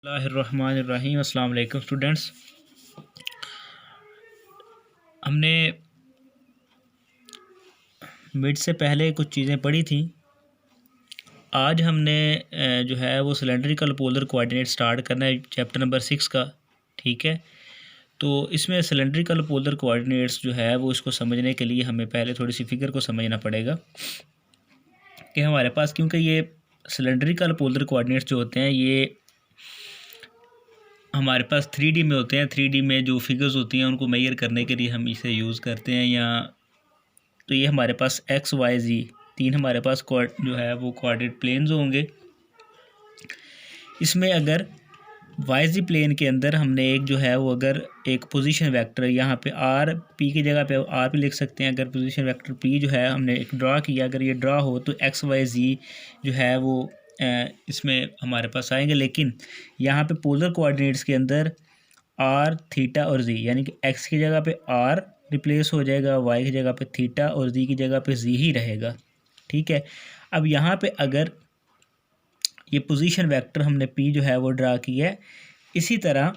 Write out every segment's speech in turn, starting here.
बिस्मिल्लाहिर्रहमानिर्रहीम। अस्सलाम वालेकुम स्टूडेंट्स। हमने मिड से पहले कुछ चीज़ें पढ़ी थी। आज हमने जो है वो सिलेंड्रिकल पोलर कोऑर्डिनेट स्टार्ट करना है, चैप्टर नंबर 6 का। ठीक है, तो इसमें सिलेंड्रिकल पोलर कोऑर्डिनेट्स जो है वो इसको समझने के लिए हमें पहले थोड़ी सी फिगर को समझना पड़ेगा कि हमारे पास, क्योंकि ये सिलेंड्रिकल पोलर कोऑर्डिनेट्स जो होते हैं ये हमारे पास 3D में होते हैं। 3D में जो फिगर्स होती हैं उनको मेजर करने के लिए हम इसे यूज़ करते हैं। या तो ये हमारे पास एक्स वाई जी तीन हमारे पास जो है वो कोऑर्डिनेट प्लेन्स होंगे। इसमें अगर वाई जी प्लेन के अंदर हमने एक जो है वो अगर एक पोजीशन वेक्टर यहाँ पे आर पी की जगह पे आर पी लिख सकते हैं। अगर पोजीशन वेक्टर पी जो है हमने एक ड्रा किया, अगर ये ड्रा हो तो एक्स वाई जी जो है वो इसमें हमारे पास आएंगे। लेकिन यहाँ पे पोलर कोऑर्डिनेट्स के अंदर आर थीटा और जी, यानी कि एक्स की जगह पे आर रिप्लेस हो जाएगा, वाई की जगह पे थीटा और जी की जगह पे जी ही रहेगा। ठीक है, अब यहाँ पे अगर ये पोजीशन वेक्टर हमने पी जो है वो ड्रा किया है, इसी तरह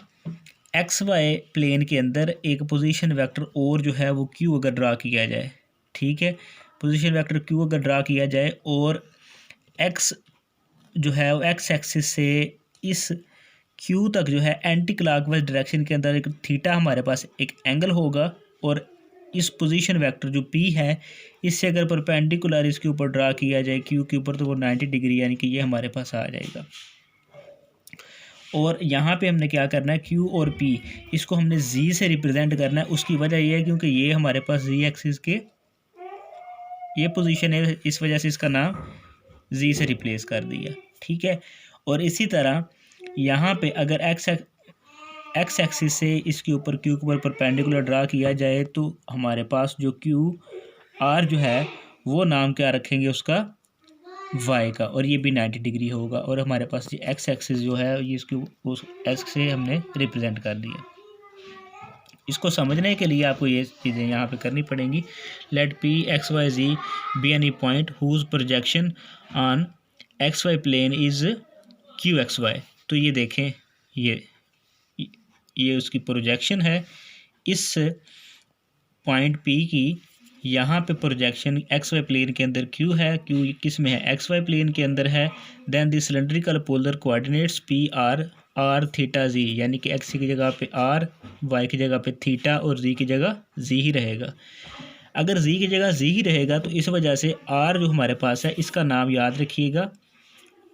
एक्स वाई प्लेन के अंदर एक पोजीशन वेक्टर और जो है वो क्यू अगर ड्रा किया जाए। ठीक है, पोजीशन वेक्टर क्यू अगर ड्रा किया जाए और एक्स जो है वो एक्स एक्सिस से इस क्यू तक जो है एंटी क्लॉकवाइज डायरेक्शन के अंदर एक थीटा हमारे पास एक एंगल होगा, और इस पोजीशन वेक्टर जो पी है इससे अगर परपेंडिकुलर इसके ऊपर ड्रा किया जाए क्यू के ऊपर, तो वो 90 डिग्री यानी कि ये हमारे पास आ जाएगा। और यहाँ पे हमने क्या करना है, क्यू और पी इसको हमने जी से रिप्रेजेंट करना है। उसकी वजह ये है क्योंकि ये हमारे पास जी एक्सिस के ये पोजीशन है, इस वजह से इसका नाम जी से रिप्लेस कर दिया। ठीक है, और इसी तरह यहाँ पे अगर एक्स एक्सिस से इसके ऊपर क्यू के ऊपर परपेंडिकुलर ड्रा किया जाए तो हमारे पास जो क्यू आर जो है वो नाम क्या रखेंगे उसका, वाई का, और ये भी 90 डिग्री होगा। और हमारे पास ये एक्स एक्सिस जो है ये इसकी उस एक्स से हमने रिप्रेजेंट कर दिया। इसको समझने के लिए आपको ये चीज़ें यहाँ पे करनी पड़ेंगी। Let P x y z be any point whose projection on x y plane is Q x y. तो ये देखें, ये उसकी प्रोजेक्शन है इस पॉइंट पी की। यहाँ पे प्रोजेक्शन एक्स वाई प्लेन के अंदर क्यू है, क्यू किस में है, एक्स वाई प्लेन के अंदर है। Then the cylindrical polar coordinates P r r theta z, यानी कि एक्स की जगह पे आर, वाई की जगह पे थीटा और जी की जगह जी ही रहेगा। अगर जी की जगह जी ही रहेगा तो इस वजह से आर जो हमारे पास है इसका नाम याद रखिएगा,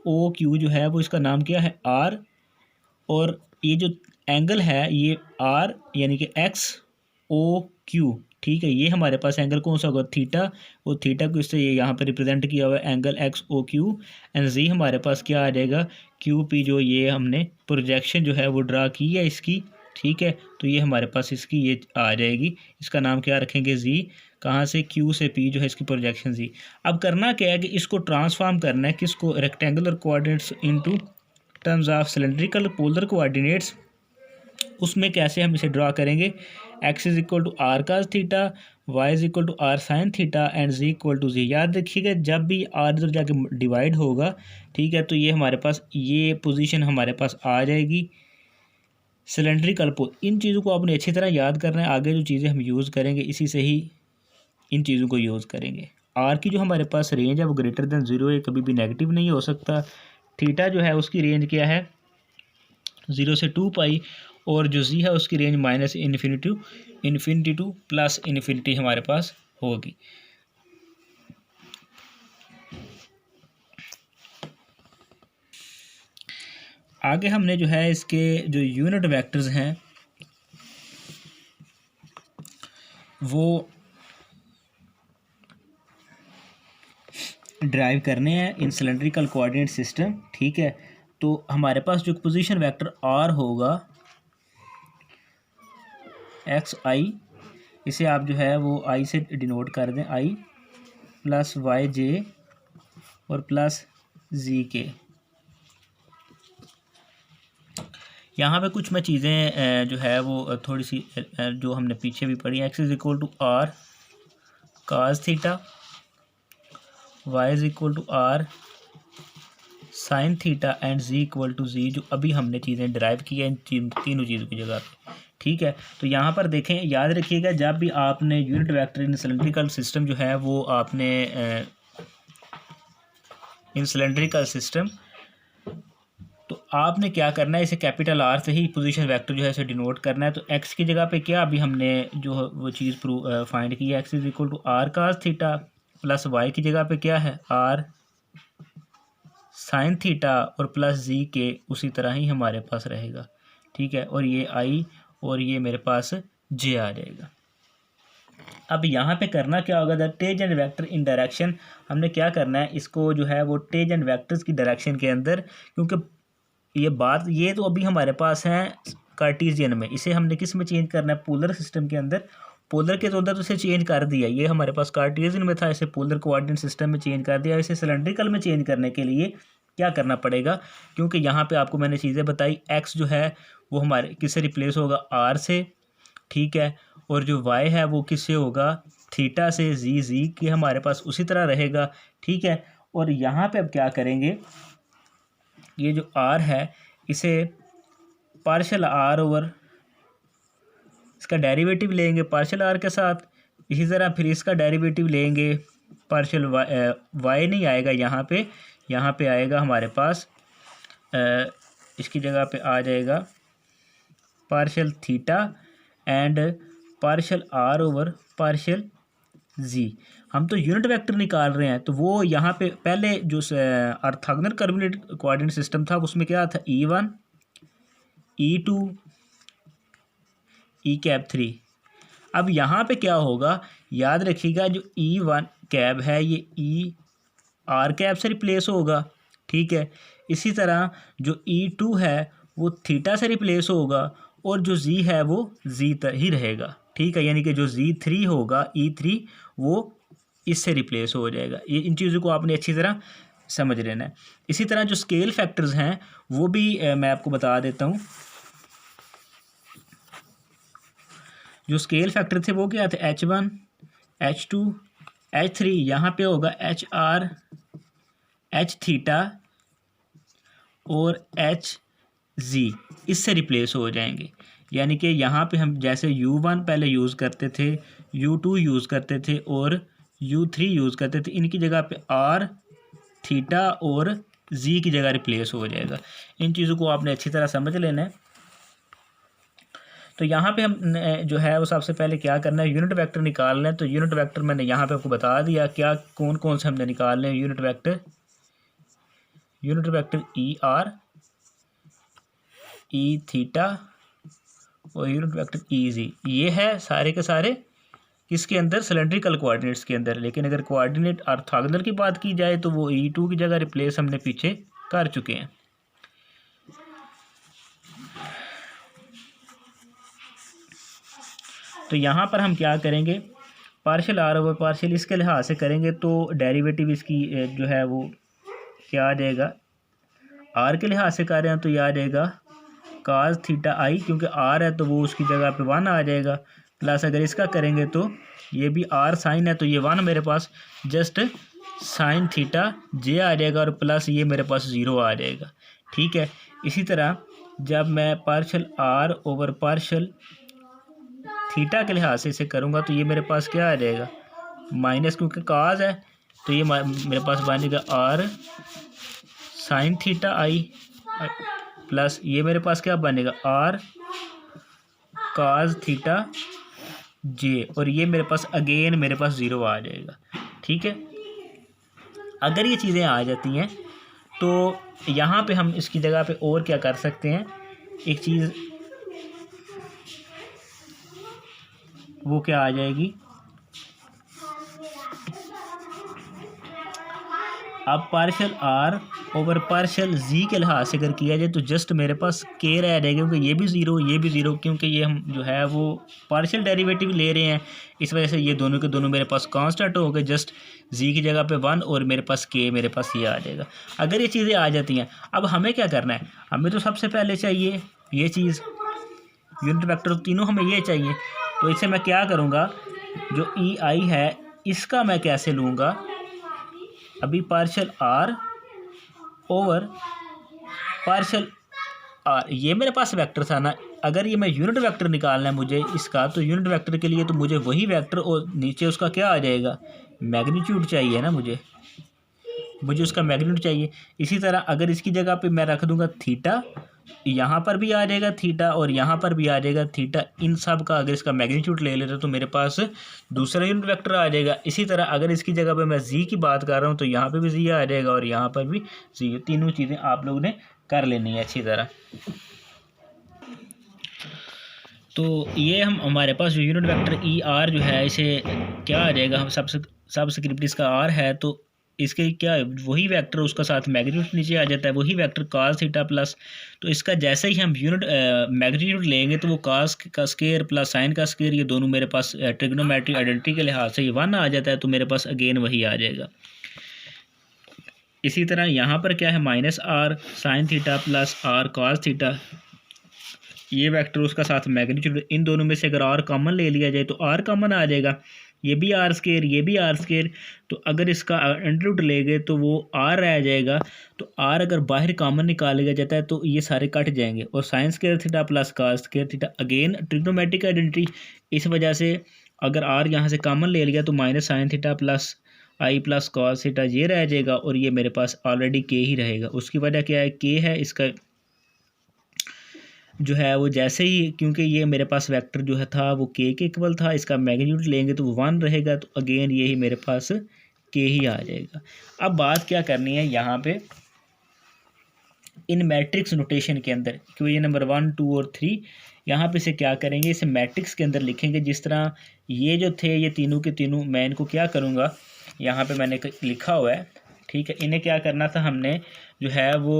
ओ क्यू जो है वो इसका नाम क्या है, आर। और ये जो एंगल है ये आर यानी कि एक्स ओ क्यू। ठीक है, ये हमारे पास एंगल कौन सा होगा, थीटा। और थीटा को इससे ये यहाँ पे रिप्रेजेंट किया हुआ है angle X O Q. And z हमारे पास क्या आ जाएगा, क्यू पी, जो ये हमने प्रोजेक्शन जो है वो ड्रा की है इसकी। ठीक है, तो ये हमारे पास इसकी ये आ जाएगी, इसका नाम क्या रखेंगे, जी। कहाँ से, क्यू से पी जो है इसकी प्रोजेक्शन जी। अब करना क्या है कि इसको ट्रांसफॉर्म करना है किसको, rectangular coordinates into terms of cylindrical polar coordinates. उसमें कैसे हम इसे ड्रा करेंगे, x is equal to r cos theta, y is equal to r sign theta and z equal to z. याद रखिएगा जब भी आर इधर जाके डिवाइड होगा, ठीक है, तो ये हमारे पास ये पोजीशन हमारे पास आ जाएगी सिलेंड्रिकल पोल। इन चीज़ों को आपने अच्छी तरह याद करना है, आगे जो चीज़ें हम यूज़ करेंगे इसी से ही इन चीज़ों को यूज़ करेंगे। आर की जो हमारे पास रेंज है वो ग्रेटर देन 0 है, कभी भी नेगेटिव नहीं हो सकता। थीटा जो है उसकी रेंज क्या है, 0 से 2 पाई, और जो जी है उसकी range minus infinity two plus infinity हमारे पास होगी। आगे हमने जो है इसके जो यूनिट वेक्टर्स हैं वो ड्राइव करने हैं इन सिलेंड्रिकल कोऑर्डिनेट सिस्टम। ठीक है, तो हमारे पास जो पोजीशन वेक्टर आर होगा एक्स आई, इसे आप जो है वो आई से डिनोट कर दें, आई प्लस वाई जे और प्लस जी के। यहाँ पे कुछ मैं चीज़ें जो है वो थोड़ी सी जो हमने पीछे भी पढ़ी, x is equal to r cos theta, y is equal to r sign theta and z equal to z, जो अभी हमने चीज़ें डिराइव की है इन तीनों चीज़ों की जगह पे। ठीक है, तो यहाँ पर देखें, याद रखिएगा जब भी आपने यूनिट वेक्टर इन सिलेंड्रिकल सिस्टम जो है वो आपने इन सिलेंड्रिकल सिस्टम, तो आपने क्या करना है, इसे कैपिटल आर से ही पोजीशन वेक्टर जो है इसे डिनोट करना है। तो एक्स की जगह पे क्या अभी हमने जो वो चीज़ फाइंड की है, x is equal to r cos theta, plus y की जगह पे क्या है आर साइन थीटा, और प्लस जी के उसी तरह ही हमारे पास रहेगा। ठीक है, और ये आई और ये मेरे पास जे आ जाएगा। अब यहाँ पे करना क्या होगा, the tangent vector in direction, हमने क्या करना है, इसको जो है वो टेंजेंट वेक्टर्स की डायरेक्शन के अंदर, क्योंकि ये तो अभी हमारे पास है कार्टेशियन में, इसे हमने किस में चेंज करना है, पोलर सिस्टम के अंदर। पोलर के अंदर तो इसे चेंज कर दिया, ये हमारे पास कार्टेशियन में था, इसे पोलर कोऑर्डिनेट सिस्टम में चेंज कर दिया। इसे सिलेंड्रिकल में चेंज करने के लिए क्या करना पड़ेगा, क्योंकि यहाँ पे आपको मैंने चीज़ें बताई, एक्स जो है वो हमारे किससे रिप्लेस होगा, आर से। ठीक है, और जो वाई है वो किससे होगा, थीटा से। जी के हमारे पास उसी तरह रहेगा। ठीक है, और यहाँ पे अब क्या करेंगे, ये जो आर है इसे पार्शियल आर ओवर, इसका डेरिवेटिव लेंगे पार्शियल आर के साथ। इसी तरह फिर इसका डेरिवेटिव लेंगे पार्शियल वाई नहीं आएगा यहाँ पे आएगा हमारे पास इसकी जगह पे आ जाएगा partial theta and partial r over partial z. हम तो यूनिट वेक्टर निकाल रहे हैं, तो वो यहाँ पे पहले जो ऑर्थोगोनल कोऑर्डिनेट कोऑर्डिनेट सिस्टम था उसमें क्या था, E1 E2 ई कैप 3। अब यहाँ पे क्या होगा, याद रखिएगा जो E1 कैप है ये ई आर कैप से रिप्लेस होगा। ठीक है, इसी तरह जो E2 है वो थीटा से रिप्लेस होगा, और जो जी है वो जी ही रहेगा। ठीक है, यानी कि जो Z3 होगा E3 वो इससे रिप्लेस हो जाएगा। ये इन चीज़ों को आपने अच्छी तरह समझ लेना है। इसी तरह जो स्केल फैक्टर्स हैं वो भी मैं आपको बता देता हूँ। जो स्केल फैक्टर थे वो क्या थे, H1 H2 H3, यहाँ पे होगा HR H थीटा और HZ, इससे रिप्लेस हो जाएंगे। यानी कि यहाँ पे हम जैसे U1 पहले यूज़ करते थे, U2 यूज़ करते थे और U3 यूज़ करते थे, इनकी जगह पे R थीटा और Z की जगह रिप्लेस हो जाएगा। इन चीज़ों को आपने अच्छी तरह समझ लेना है। तो यहाँ पे हम जो है वो सबसे पहले क्या करना है, यूनिट वेक्टर निकालना है। तो यूनिट वेक्टर मैंने यहाँ पे आपको बता दिया क्या कौन कौन से हमने निकालने हैं। Unit vector ER E theta और यूनिट वेक्टर EZ, ये है सारे के सारे किसके अंदर, सिलेंड्रिकल कोऑर्डिनेट्स के अंदर। लेकिन अगर कोऑर्डिनेट ऑर्थोगोनल की बात की जाए तो वो E2 की जगह रिप्लेस हमने पीछे कर चुके हैं। तो यहाँ पर हम क्या करेंगे, पार्शियल आर ओवर पार्शियल इसके लिहाज से करेंगे तो डेरिवेटिव इसकी जो है वो क्या आ जाएगा, आर के लिहाज से कर रहे हैं तो यह आ जाएगा काज थीटा आई, क्योंकि आर है तो वो उसकी जगह पे 1 आ जाएगा। प्लस अगर इसका करेंगे तो ये भी आर साइन है तो ये 1 मेरे पास जस्ट साइन थीटा जे आ जाएगा, और प्लस ये मेरे पास 0 आ जाएगा। ठीक है, इसी तरह जब मैं partial r over partial theta के लिहाज से इसे करूँगा तो ये मेरे पास क्या आ जाएगा, माइनस, क्योंकि काज है तो ये मेरे पास बनेगा r sign theta i, plus ये मेरे पास क्या बनेगा आर काज थीटा जे, और ये मेरे पास अगेन मेरे पास 0 आ जाएगा। ठीक है, अगर ये चीज़ें आ जाती हैं तो यहाँ पे हम इसकी जगह पे और क्या कर सकते हैं, एक चीज़ वो क्या आ जाएगी, अब पार्शियल आर ओवर पार्शियल जी के लिहाज से अगर किया जाए तो जस्ट मेरे पास के रह जाएगा, क्योंकि ये भी ज़ीरो, क्योंकि ये हम जो है वो पार्शियल डेरिवेटिव ले रहे हैं, इस वजह से ये दोनों के दोनों मेरे पास कांस्टेंट हो गए। जस्ट जी की जगह पे 1 और मेरे पास के, मेरे पास ये आ जाएगा। अगर ये चीज़ें आ जाती हैं, अब हमें क्या करना है, हमें तो सबसे पहले चाहिए ये चीज़ यूनिट वेक्टर, तीनों हमें ये चाहिए। तो इसे मैं क्या करूँगा, जो ई आई है इसका मैं कैसे लूँगा, अभी partial r over partial r, ये मेरे पास वेक्टर था ना। अगर ये मैं यूनिट वेक्टर निकालना है मुझे इसका, तो यूनिट वेक्टर के लिए तो मुझे वही वेक्टर और नीचे उसका क्या आ जाएगा, मैग्नीट्यूड चाहिए ना, मुझे उसका मैग्नीट्यूड चाहिए। इसी तरह अगर इसकी जगह पे मैं रख दूंगा थीटा, यहाँ पर भी आ जाएगा थीटा और यहाँ पर भी आ जाएगा थीटा। इन सब का अगर इसका मैग्नीट्यूड ले लेते तो मेरे पास दूसरा यूनिट वेक्टर आ जाएगा। इसी तरह अगर इसकी जगह पे मैं जी की बात कर रहा हूँ तो यहाँ पे भी जी आ जाएगा और यहाँ पर भी जी। तीनों चीज़ें आप लोगों ने कर लेनी है अच्छी तरह। तो ये हमारे पास जो यूनिट वेक्टर ई आर जो है, इसे क्या आ जाएगा, हम सबस्क्रिप्ट इसका आर है तो इसके क्या वही वेक्टर उसका साथ मैग्नीट्यूड नीचे आ जाता है, वही वेक्टर cos थीटा प्लस। तो इसका जैसे ही हम यूनिट मैग्नीट्यूड लेंगे तो वो cos का स्केयर प्लस साइन का स्केयर, ये दोनों मेरे पास ट्रिग्नोमेट्रिक आइडेंटिटी के लिहाज से ये 1 आ जाता है, तो मेरे पास अगेन वही आ जाएगा। इसी तरह यहाँ पर क्या है, minus r sign theta plus r cos theta, ये वेक्टर उसका साथ मैग्नीट्यूड। इन दोनों में से अगर आर कॉमन ले लिया जाए तो आर कॉमन आ जाएगा, ये भी आर स्केयर ये भी आर स्केयर। तो अगर इसका अंडर रूट लेंगे तो वो आर रह जाएगा। तो आर अगर बाहर कॉमन निकाल लिया जाता है तो ये सारे कट जाएंगे। और sine square theta plus cos square theta, again trigonometric identity, इस वजह से अगर आर यहाँ से कॉमन ले लिया तो माइनस साइन थीटा प्लस आई प्लस कॉस थीटा ये रह जाएगा और ये मेरे पास ऑलरेडी के ही रहेगा। उसकी वजह क्या है, के है इसका जो है वो जैसे ही, क्योंकि ये मेरे पास वेक्टर जो है था वो के इक्वल था, इसका मैग्नीट्यूड लेंगे तो वो 1 रहेगा, तो अगेन ये ही मेरे पास के ही आ जाएगा। अब बात क्या करनी है यहाँ पे, इन मैट्रिक्स नोटेशन के अंदर इक्वेशन नंबर 1, 2 और 3, यहाँ पे से क्या करेंगे, इसे मैट्रिक्स के अंदर लिखेंगे। जिस तरह ये जो थे ये तीनों के तीनों, मैं इनको क्या करूँगा, यहाँ पे मैंने लिखा हुआ है, ठीक है। इन्हें क्या करना था हमने जो है वो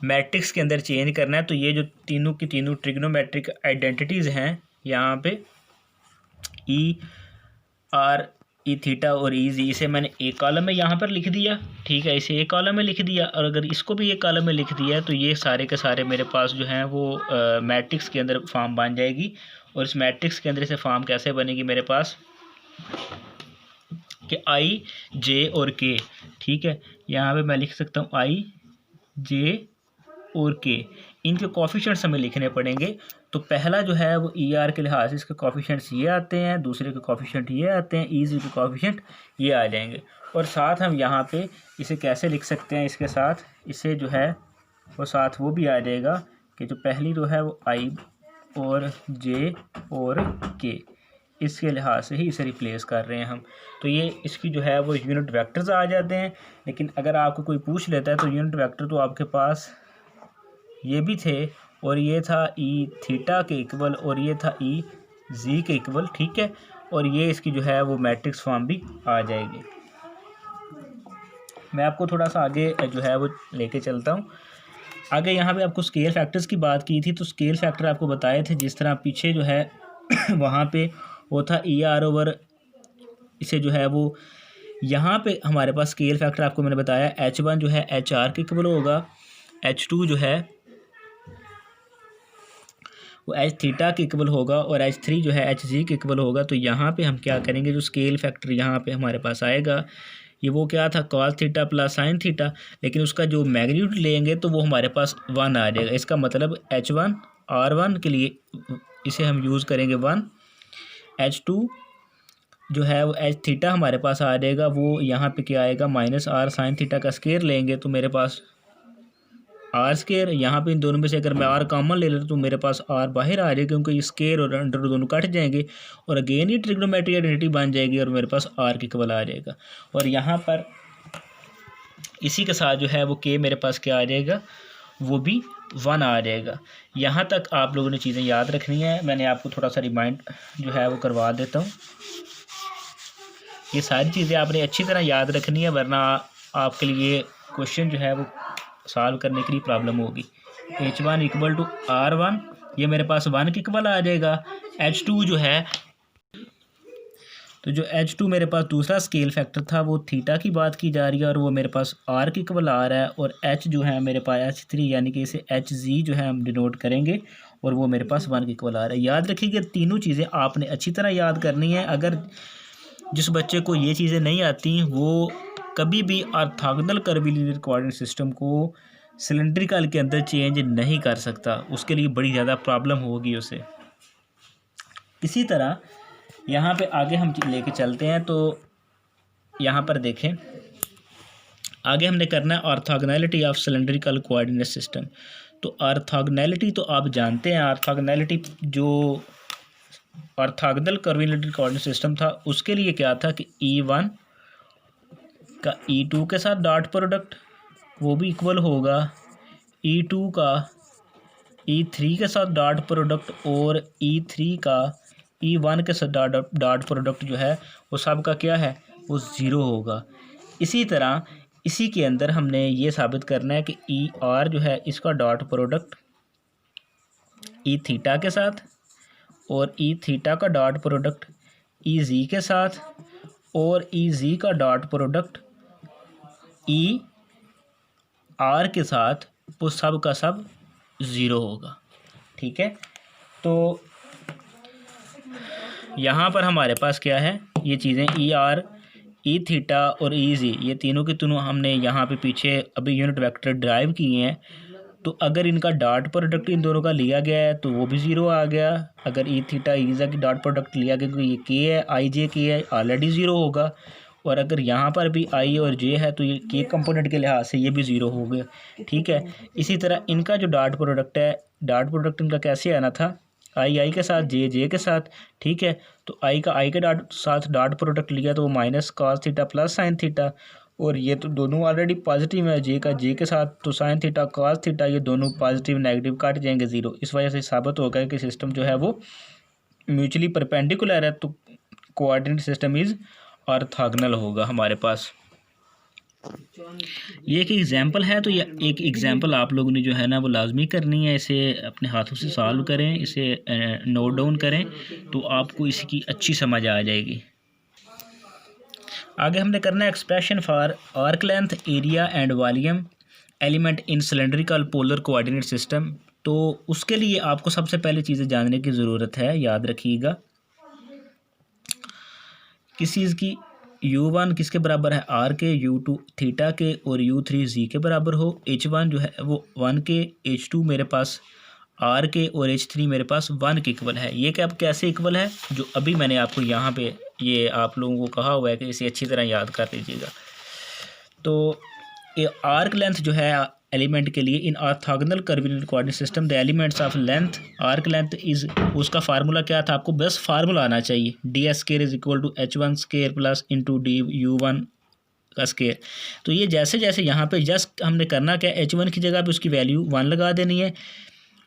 मैट्रिक्स के अंदर चेंज करना है। तो ये जो तीनों की तीनों ट्रिग्नोमेट्रिक आइडेंटिटीज़ हैं यहाँ पे, ई आर ई थीटा और ई जी, इसे मैंने एक कॉलम में यहाँ पर लिख दिया, ठीक है, इसे एक कॉलम में लिख दिया। और अगर इसको भी एक कॉलम में लिख दिया तो ये सारे के सारे मेरे पास जो हैं वो मैट्रिक्स के अंदर फॉर्म बन जाएगी। और इस मैट्रिक्स के अंदर से फॉर्म कैसे बनेगी मेरे पास, कि आई जे और के, ठीक है। यहाँ पे मैं लिख सकता हूँ आई जे और के, इनके कोफिशिएंट्स हमें लिखने पड़ेंगे। तो पहला जो है वो ई आर के लिहाज से इसके कोफिशिएंट्स ये आते हैं, दूसरे के कोफिशिएंट ये आते हैं, ई जी के कोफिशिएंट ये आ जाएंगे। और साथ हम यहाँ पे इसे कैसे लिख सकते हैं, इसके साथ इसे जो है वो साथ वो भी आ जाएगा कि जो पहली रो है वो आई और जे और के, इसके लिहाज से ही इसे रिप्लेस कर रहे हैं हम। तो ये इसकी जो है वो यूनिट वेक्टर्स आ जाते हैं। लेकिन अगर आपको कोई पूछ लेता है तो यूनिट वेक्टर तो आपके पास ये भी थे, और ये था ई थीटा के इक्वल और ये था ई जी के इक्वल, ठीक है। और ये इसकी जो है वो मैट्रिक्स फॉर्म भी आ जाएगी। मैं आपको थोड़ा सा आगे जो है वो लेके चलता हूँ। आगे यहाँ पे आपको स्केल फैक्टर्स की बात की थी, तो स्केल फैक्टर आपको बताए थे, जिस तरह पीछे जो है वहाँ पे वो था ई आर ओवर, इसे जो है वो यहाँ पे हमारे पास स्केल फैक्टर आपको मैंने बताया H1 जो है एच आर के इक्वल होगा, H2 जो है वो एच थीटा के इक्वल होगा और H3 जो है एच जी के इक्वल होगा। तो यहाँ पे हम क्या करेंगे, जो स्केल फैक्टर यहाँ पे हमारे पास आएगा ये वो क्या था, cos theta plus sine theta, लेकिन उसका जो मैग्नीट्यूड लेंगे तो वो हमारे पास 1 आ जाएगा। इसका मतलब H1 R1 के लिए इसे हम यूज़ करेंगे 1, H2 जो है वो एच थीटा हमारे पास आ जाएगा, वो यहाँ पे क्या आएगा, माइनस आर साइन थीटा का स्केयर लेंगे तो मेरे पास आर स्केयर। यहाँ पे इन दोनों में से अगर मैं आर कॉमन ले लेता तो मेरे पास आर बाहर आ जाएगा, क्योंकि स्केयर और अंडर दोनों कट जाएंगे और अगेन ये ट्रिग्नोमेट्रिक आइडेंटिटी बन जाएगी और मेरे पास आर के इक्वल आ जाएगा। और यहाँ पर इसी के साथ जो है वो के मेरे पास क्या आ जाएगा, वो भी 1 आ जाएगा। यहाँ तक आप लोगों ने चीज़ें याद रखनी है। मैंने आपको थोड़ा सा रिमाइंड जो है वो करवा देता हूँ। ये सारी चीज़ें आपने अच्छी तरह याद रखनी है, वरना आपके लिए क्वेश्चन जो है वो सॉल्व करने के लिए प्रॉब्लम होगी। H1 इक्वल टू R1, ये मेरे पास 1 के इक्वल आ जाएगा। H2 जो है, तो जो H2 मेरे पास दूसरा स्केल फैक्टर था वो थीटा की बात की जा रही है और वो मेरे पास R के इक्वल आ रहा है। और H जो है मेरे पास H3, यानी कि इसे HZ जो है हम डिनोट करेंगे और वो मेरे पास 1 के इक्वल आ रहा है। याद रखिएगा तीनों चीज़ें आपने अच्छी तरह याद करनी है। अगर जिस बच्चे को ये चीज़ें नहीं आती वो कभी भी ऑर्थोगोनल कर्वीलिनियर कोऑर्डिनेट सिस्टम को सिलेंड्रिकल के अंदर चेंज नहीं कर सकता, उसके लिए बड़ी ज़्यादा प्रॉब्लम होगी उसे। इसी तरह यहाँ पे आगे हम लेके चलते हैं, तो यहाँ पर देखें आगे हमने करना है orthogonality of cylindrical coordinate system. तो ऑर्थोगोनैलिटी तो आप जानते हैं, ऑर्थोगोनैलिटी जो ऑर्थोगोनल कर्वीलिनियर कोऑर्डिनेट सिस्टम था उसके लिए क्या था कि E1 का E2 के साथ डॉट प्रोडक्ट वो भी इक्वल होगा E2 का E3 के साथ डॉट प्रोडक्ट, और E3 का E1 के साथ डॉट प्रोडक्ट जो है वो सब का क्या है, वो ज़ीरो होगा। इसी तरह इसी के अंदर हमने ये साबित करना है कि ER जो है इसका डॉट प्रोडक्ट E थीटा के साथ, और E थीटा का डॉट प्रोडक्ट EZ के साथ, और EZ का डॉट प्रोडक्ट ER के साथ, वो सब का सब ज़ीरो होगा। ठीक है, तो यहाँ पर हमारे पास क्या है, ये चीज़ें ER, E थीटा और EZ ये तीनों के तीनों हमने यहाँ पे पीछे अभी यूनिट वेक्टर ड्राइव किए हैं। तो अगर इनका डॉट प्रोडक्ट इन दोनों का लिया गया है तो वो भी ज़ीरो आ गया। अगर E थीटा EZ की डॉट प्रोडक्ट लिया गया क्योंकि ये K है, IJ K है, ऑलरेडी ज़ीरो होगा। और अगर यहाँ पर भी I और J है तो ये K कंपोनेंट के लिहाज से ये भी ज़ीरो हो गया। ठीक है, इसी तरह इनका जो डॉट प्रोडक्ट है, डॉट प्रोडक्ट इनका कैसे आना था, I के साथ, J के साथ। ठीक है, तो I के साथ डॉट प्रोडक्ट लिया तो वो minus cos theta plus sign theta, और ये तो दोनों ऑलरेडी पॉजिटिव है, J के साथ, तो साइन थीटा कॉस थीटा ये दोनों पॉजिटिव नेगेटिव काट जाएंगे ज़ीरो। इस वजह से साबित हो गया कि सिस्टम जो है वो म्यूचुअली परपेंडिकुलर है, तो कोऑर्डिनेट सिस्टम इज़ ऑर्थोगोनल होगा हमारे पास। ये एक एग्जांपल है, तो ये एक एग्जांपल आप लोगों ने जो है ना वो लाजमी करनी है, इसे अपने हाथों से सॉल्व करें, इसे नोट डाउन करें तो आपको इसकी अच्छी समझ आ जाएगी। आगे हमने करना है expression for arc length, area and volume element in cylindrical polar coordinate system. तो उसके लिए आपको सबसे पहले चीज़ें जानने की ज़रूरत है, याद रखिएगा। किस चीज़ की, U1 किसके बराबर है, R के, U2 थीटा के, और U3 Z के बराबर हो। H1 जो है वो 1 के, H2 मेरे पास R के, और H3 मेरे पास 1 के इक्वल है। ये क्या कैसे इक्वल है, जो अभी मैंने आपको यहाँ पे ये आप लोगों को कहा हुआ है कि इसे अच्छी तरह याद कर लीजिएगा। तो ये आर्क लेंथ जो है एलिमेंट के लिए in orthogonal curvilinear coordinate system the elements of length, arc length is, उसका फार्मूला क्या था, आपको बस फार्मूला आना चाहिए, ds square is equal to h1 square plus into du1 का स्केयर। तो ये जैसे जैसे यहाँ पे जस्ट हमने करना क्या, h1 की जगह पे उसकी वैल्यू 1 लगा देनी है,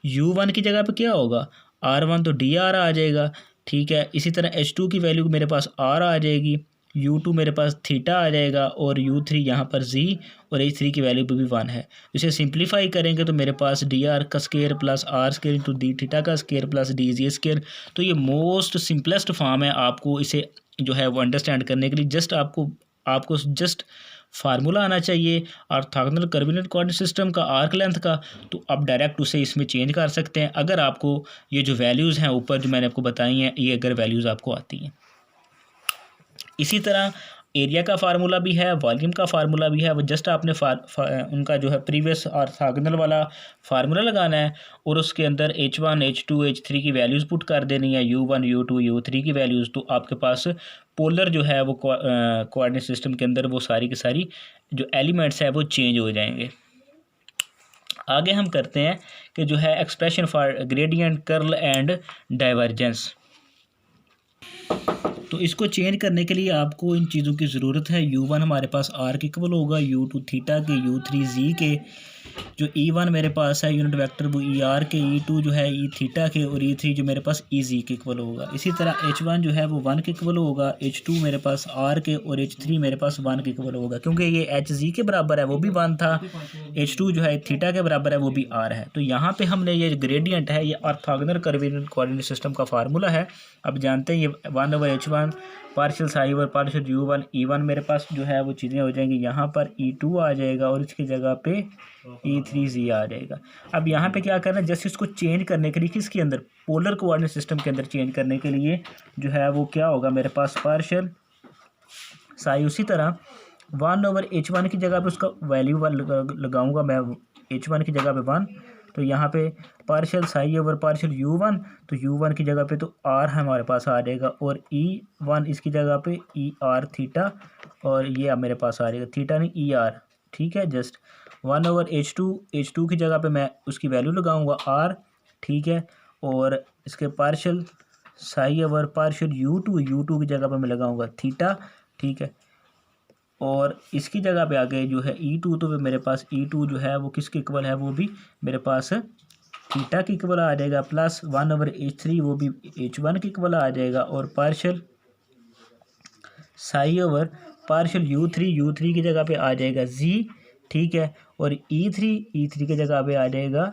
u1 की जगह पे क्या होगा r1, तो dr आ जाएगा। ठीक है, इसी तरह h2 की वैल्यू मेरे पास r आ जाएगी, U2 मेरे पास थीटा आ जाएगा, और U3 यहाँ पर Z, और H3 की वैल्यू भी 1 है। इसे सिंप्लीफाई करेंगे तो मेरे पास dr का square plus r square into D theta का स्केयर प्लस dz स्केयर। तो ये मोस्ट सिंपलेस्ट फॉर्म है, आपको इसे जो है वो अंडरस्टैंड करने के लिए जस्ट आपको जस्ट फार्मूला आना चाहिए ऑर्थोगोनल कर्वीलिनियर कोऑर्डिनेट सिस्टम का, आर्क लेंथ का। तो आप डायरेक्ट उसे इसमें चेंज कर सकते हैं अगर आपको ये जो वैल्यूज़ हैं ऊपर जो मैंने आपको बताई हैं, ये अगर वैल्यूज़ आपको आती हैं। इसी तरह एरिया का फार्मूला भी है, वॉल्यूम का फार्मूला भी है, वो जस्ट आपने उनका जो है प्रीवियस ऑर्थोगोनल वाला फार्मूला लगाना है, और उसके अंदर H1, H2, H3 की वैल्यूज़ पुट कर देनी है, U1, U2, U3 की वैल्यूज़। तो आपके पास पोलर जो है वो कोऑर्डिनेट सिस्टम के अंदर वो सारी की सारी जो एलिमेंट्स है वो चेंज हो जाएंगे। आगे हम करते हैं कि जो है expression for gradient, curl and divergence. तो इसको चेंज करने के लिए आपको इन चीज़ों की ज़रूरत है। U1 हमारे पास R के इक्वल होगा, U2 थीटा के, U3 Z के, जो E1 मेरे पास है यूनिट वेक्टर वो ER के, E2 जो है E थीटा के, और E3 जो मेरे पास EZ के इक्वल होगा। इसी तरह H1 जो है वो 1 के इक्वल होगा, H2 मेरे पास R के, और H3 मेरे पास 1 के इक्वल होगा। क्योंकि ये HZ के बराबर है वो भी 1 था, H2 जो है थीटा के बराबर है वो भी R है। तो यहाँ पे हमने ये ग्रेडियंट है, ये ऑर्थोगोनल कर्वीलिनियर कोऑर्डिनेट सिस्टम का फार्मूला है। अब जानते हैं ये 1/H1 पार्शियल साई और पार्शियल U1 E1 मेरे पास जो है वो चीज़ें हो जाएंगी, यहाँ पर E2 आ जाएगा और इसकी जगह पे E3Z आ जाएगा। अब यहाँ पे क्या करना है, जस्ट इसको चेंज करने के लिए किसके अंदर, पोलर कोऑर्डिनेट सिस्टम के अंदर चेंज करने के लिए जो है वो क्या होगा, मेरे पास पार्शियल साई, उसी तरह 1/h1 की जगह पे उसका वैल्यू लगाऊंगा मैं, h1 की जगह पे 1, तो यहाँ पे partial Sai over partial u1, तो u1 की जगह पे तो r हमारे पास आ जाएगा, और e1 इसकी जगह पे ई आर थीटा, और ये अब मेरे पास आ जाएगा थीटा नहीं ई आर, ठीक है। जस्ट 1/h2 की जगह पे मैं उसकी वैल्यू लगाऊंगा r, ठीक है, और इसके partial Sai over partial u2 की जगह पे मैं लगाऊंगा थीटा, ठीक है, और इसकी जगह पे आगे जो है E2, तो मेरे पास E2 जो है वो किसके इक्वल है, वो भी मेरे पास थीटा की इक्वल आ जाएगा, प्लस 1/h3 वो भी h1 की इक्वल आ जाएगा, और partial Sai over partial u3 की जगह पे आ जाएगा z, ठीक है, और E3 की जगह पे आ जाएगा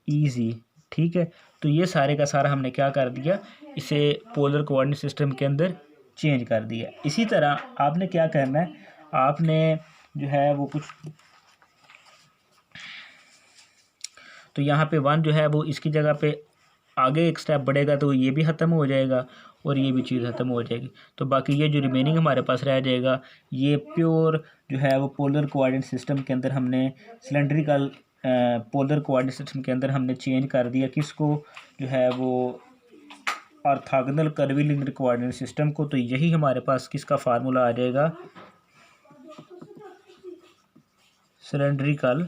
EZ, ठीक है। तो ये सारे का सारा हमने क्या कर दिया, इसे पोलर कोऑर्डिनेट सिस्टम के अंदर चेंज कर दिया। इसी तरह आपने क्या करना है, आपने जो है वो कुछ, तो यहाँ पे 1 जो है वो इसकी जगह पे आगे एक स्टेप बढ़ेगा, तो ये भी ख़त्म हो जाएगा और ये भी चीज़ ख़त्म हो जाएगी। तो बाकी ये जो रिमेनिंग हमारे पास रह जाएगा, ये प्योर जो है वो पोलर कोऑर्डिनेट सिस्टम के अंदर हमने सिलेंड्रिकल पोलर कोऑर्डिनेट सिस्टम के अंदर हमने चेंज कर दिया किसको, जो है वो ऑर्थोगोनल कर्वीलिनियर कोऑर्डिनेट सिस्टम को। तो यही हमारे पास किसका फार्मूला आ जाएगा, सिलेंड्रिकल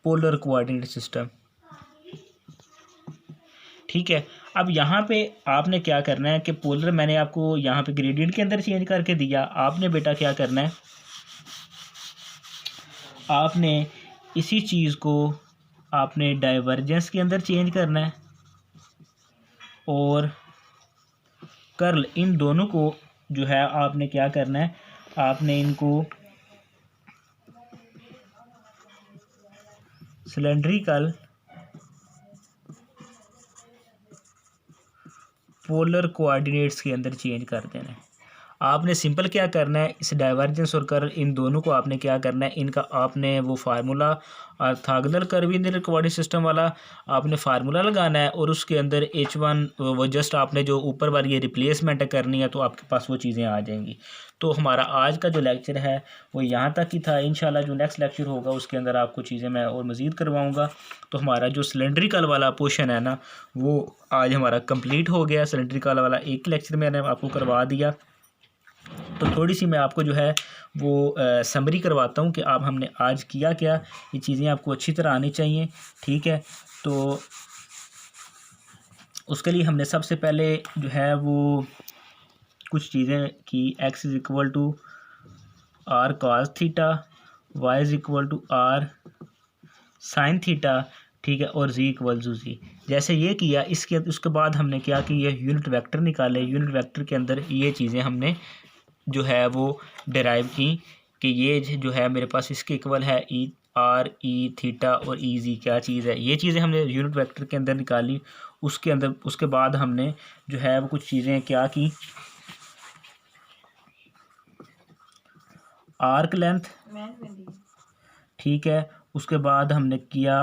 पोलर कोऑर्डिनेट सिस्टम, ठीक है। अब यहाँ पे आपने क्या करना है कि पोलर मैंने आपको यहाँ पे ग्रेडियंट के अंदर चेंज करके दिया, आपने बेटा क्या करना है, आपने इसी चीज़ को आपने डाइवर्जेंस के अंदर चेंज करना है, और कर्ल, इन दोनों को जो है आपने क्या करना है, आपने इनको सिलेंड्रिकल पोलर कोऑर्डिनेट्स के अंदर चेंज कर देना है। आपने सिंपल क्या करना है, इस डाइवर्जेंस और कर्ल इन दोनों को आपने क्या करना है, इनका आपने वो formula orthogonal curvilinear coordinate system वाला आपने फार्मूला लगाना है, और उसके अंदर h1 वो जस्ट आपने जो ऊपर वाली ये रिप्लेसमेंट करनी है, तो आपके पास वो चीज़ें आ जाएंगी। तो हमारा आज का जो लेक्चर है वो यहाँ तक ही था। इंशाल्लाह जो नेक्स्ट लेक्चर होगा उसके अंदर आपको चीज़ें मैं और मज़ीद करवाऊँगा। तो हमारा जो सिलेंड्रिकल वाला पोर्शन है ना, वो आज हमारा कंप्लीट हो गया। सिलेंड्रिकल वाला एक लेक्चर मैंने आपको करवा दिया। तो थोड़ी सी मैं आपको जो है वो समरी करवाता हूँ कि आप हमने आज किया क्या, ये चीज़ें आपको अच्छी तरह आनी चाहिए, ठीक है। तो उसके लिए हमने सबसे पहले जो है वो कुछ चीज़ें की, x is equal to r cos theta, y is equal to r sign theta, ठीक है, और z इक्वल टू जी। जैसे ये किया, इसके उसके बाद हमने क्या कि ये यूनिट वेक्टर निकाले। यूनिट वेक्टर के अंदर ये चीज़ें हमने जो है वो डिराइव की कि ये जो है मेरे पास इसके इक्वल है ई आर ई थीटा और ई जी क्या चीज़ है, ये चीज़ें हमने यूनिट वेक्टर के अंदर निकाली। उसके अंदर उसके बाद हमने जो है वो कुछ चीज़ें क्या की, आर्क लेंथ, ठीक है, उसके बाद हमने किया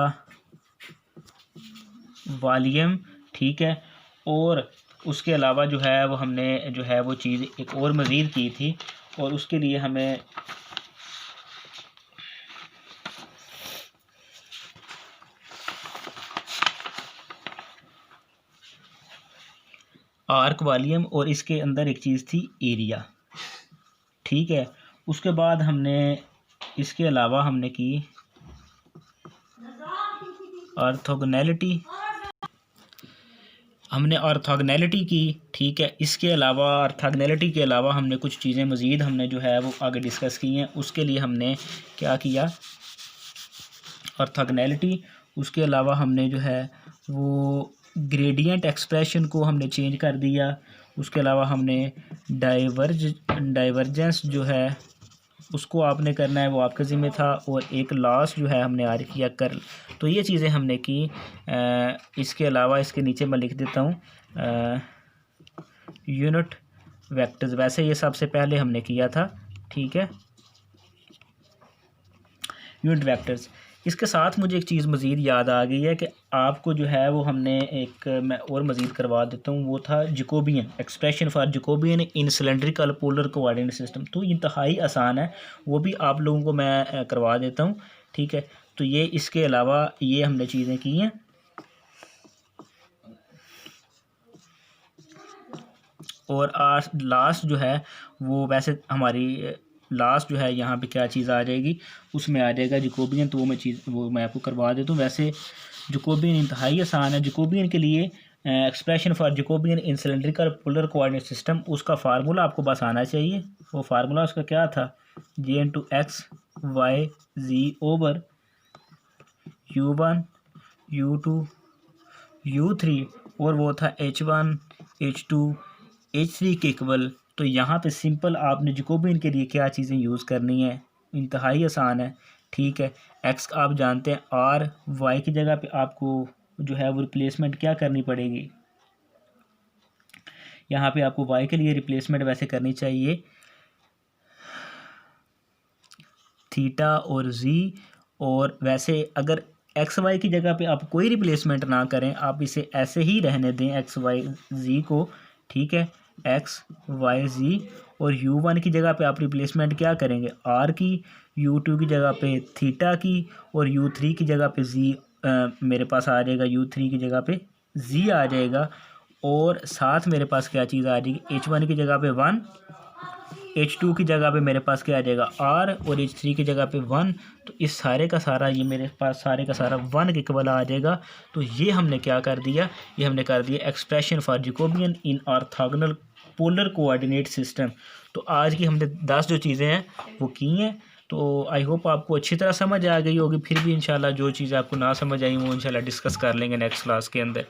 वॉल्यूम, ठीक है, और उसके अलावा जो है वो हमने जो है वो चीज़ एक और मज़ीद की थी, और उसके लिए हमें आर्क वॉल्यूम, और इसके अंदर एक चीज़ थी एरिया, ठीक है। उसके बाद हमने इसके अलावा हमने की ऑर्थोगोनैलिटी, हमने ऑर्थोगोनैलिटी की, ठीक है। इसके अलावा ऑर्थोगोनैलिटी के अलावा हमने कुछ चीज़ें मज़ीद हमने जो है वो आगे डिस्कस की हैं। उसके लिए हमने क्या किया, ऑर्थोगोनैलिटी, उसके अलावा हमने जो है वो ग्रेडियंट एक्सप्रेशन को हमने चेंज कर दिया। उसके अलावा हमने डाइवर्जेंस जो है उसको आपने करना है, वो आपके ज़िम्मे था, और एक लास्ट जो है हमने आज किया कर्ल। तो ये चीज़ें हमने की। इसके अलावा इसके नीचे मैं लिख देता हूँ यूनिट वेक्टर्स, वैसे ये सबसे पहले हमने किया था, ठीक है, यूनिट वेक्टर्स। इसके साथ मुझे एक चीज़ मज़ीद याद आ गई है कि आपको जो है वो हमने एक मैं और मज़ीद करवा देता हूँ, वो था Jacobian, expression for Jacobian in cylindrical polar coordinate system. तो इंतहाई आसान है, वो भी आप लोगों को मैं करवा देता हूँ, ठीक है। तो ये इसके अलावा ये हमने चीज़ें की हैं। और लास्ट जो है वो वैसे हमारी लास्ट जो है यहाँ पे क्या चीज़ आ जाएगी, उसमें आ जाएगा जैकोबियन। तो वो मैं आपको करवा देता हूँ। वैसे जैकोबियन इंतहाई आसान है। जैकोबियन के लिए expression for Jacobian in cylindrical polar coordinate system, उसका फार्मूला आपको बस आना चाहिए। वो फार्मूला उसका क्या था, J/X Y Z over U1 U2 U3, और वो था H1 H2 H3 के इक्वल। तो यहाँ पे सिंपल आपने जैकोबियन के लिए क्या चीज़ें यूज़ करनी है, इंतहाई आसान है, ठीक है। एक्स आप जानते हैं, आर वाई की जगह पे आपको जो है वो रिप्लेसमेंट क्या करनी पड़ेगी, यहाँ पे आपको वाई के लिए रिप्लेसमेंट वैसे करनी चाहिए थीटा और जी। और वैसे अगर एक्स वाई की जगह पे आप कोई रिप्लेसमेंट ना करें, आप इसे ऐसे ही रहने दें एक्स वाई जी को, ठीक है, एक्स वाई जी। और U1 की जगह पे आप रिप्लेसमेंट क्या करेंगे, आर की, U2 की जगह पे थीटा की, और U3 की जगह पे जी मेरे पास आ जाएगा, U3 की जगह पे जी आ जाएगा। और साथ मेरे पास क्या चीज़ आ जाएगी, H1 की जगह पे 1, H2 की जगह पे मेरे पास क्या आ जाएगा R, और H3 की जगह पे 1। तो इस सारे का सारा ये मेरे पास सारे का सारा 1 के इक्वल आ जाएगा। तो ये हमने क्या कर दिया, ये हमने कर दिया expression for Jacobian in orthogonal polar coordinate system. तो आज की हमने 10 जो चीज़ें हैं वो की हैं। तो आई होप आपको अच्छी तरह समझ आ गई होगी। फिर भी इंशाल्लाह जो चीज़ आपको ना समझ आई वो इंशाल्लाह डिस्कस कर लेंगे नेक्स्ट क्लास के अंदर।